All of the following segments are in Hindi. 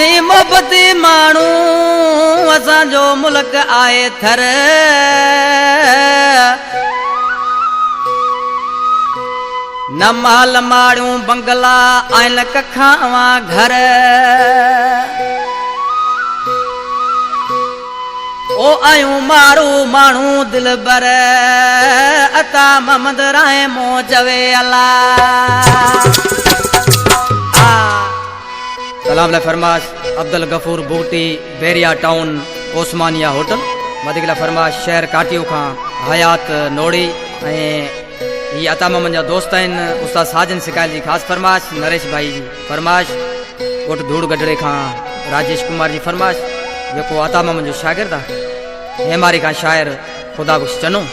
असी मोहब्बती मानू असा जो मुल्क आए थर न माल माड़ू बंगला आयल कखावा घर ओ आयू मारू मानू दिल बर अता मोहम्मद राय मो जवे अल्लाह सलाम फरमाश अब्दुल गफूर बूटी बेरिया टाउन ओस्मानिया होटल वधिक फरमाश शहर काटियो खां हयात नोड़ी ये अता मोहम्मद जा दोस्त आहिनि उस्ताद साजन सिकायल जी ख़ास फरमाश नरेश भाई जी फरमाश कोट धूड़ गढ़ड़े खां राजेश कुमार जी फरमाश जेको अता मोहम्मद जो शागिर्द आहे हेमारी खां शायर खुदा बख्श चनो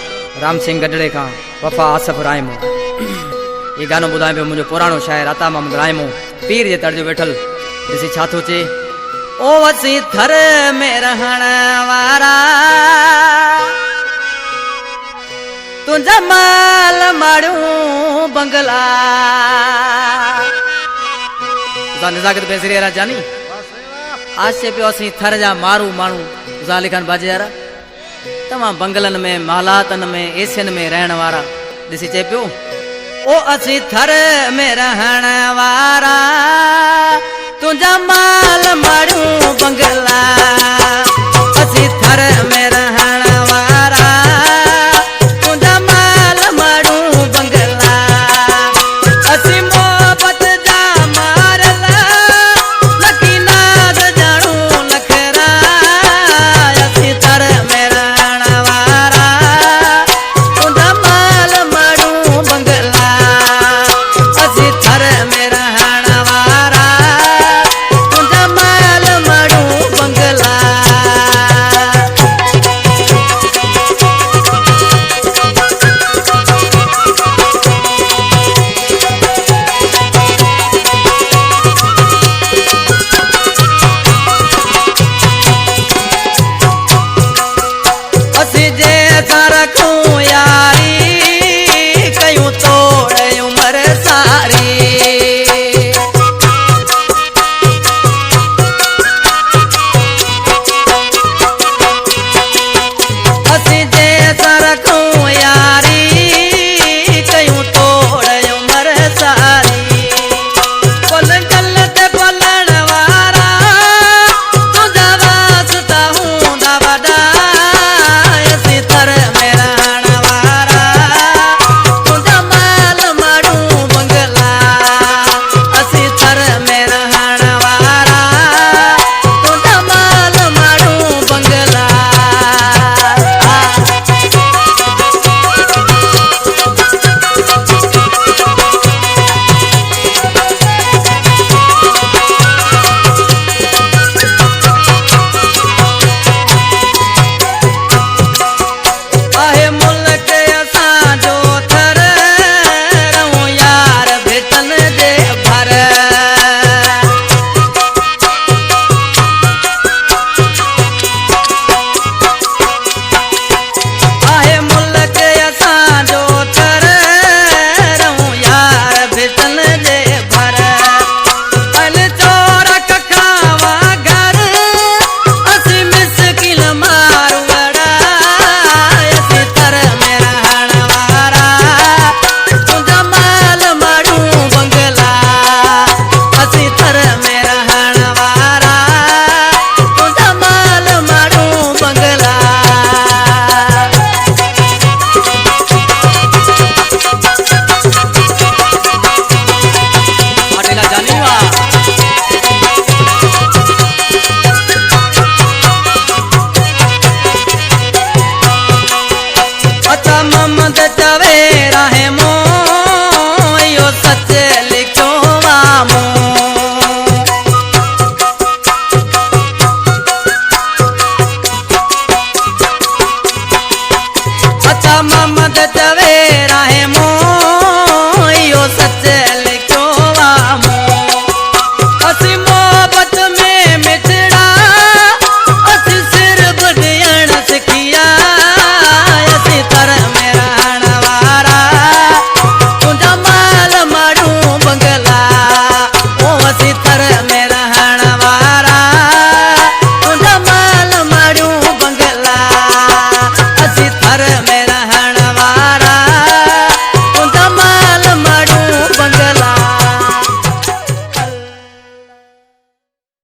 राम सिंह गढ़ड़े खां वफा आसफ रायमो ये गानो ॿुधाए पियो मुंहिंजो पुराणो शायर अता मोहम्मद रायमो पीर जे तर्ज वेठल ॾिसी छा थो चए ओ वसी थर में रहण वारा तुंहिंजा माल माड़ियूं बंगला नज़ाकत पेसरी वारा जानी आशे पियो असीं थर जा मारू माण्हू ज़ालिखान बाजे वारा तमाम बंगलन में मालातन में एसियन में रहण वारा ॾिसी चए पियो ओ असीं थर में रहण वारा तुंहिंजा माल माड़ियूं बंगला असीं थर में रहण वारा तुंहिंजा माल माड़ियूं बंगला असीं मोहब्बत जा मारल लकीनाद ॼाणू नखरा असीं थर में रहण वारा तुंहिंजा माल माड़ियूं बंगला असीं थर में रहण वारा तुंहिंजा माल माड़ियूं बंगला असीं जे सां रखूं यारी कयूं तोड़ उमर सारी असीं जे सां रखूं यारी कयूं तोड़ उमर सारी पल गल ते पलण वारा तुंहिंजा वास्ता हूंदा वॾा असीं थर में रहण वारा तुंहिंजा माल माड़ियूं बंगला असीं थर में रहण वारा तुंहिंजा माल माड़ियूं बंगला आहे मुल्क असांजो थर रहूं यार भेटन जे भर आहे मुल्क असांजो थर रहूं यार भेटन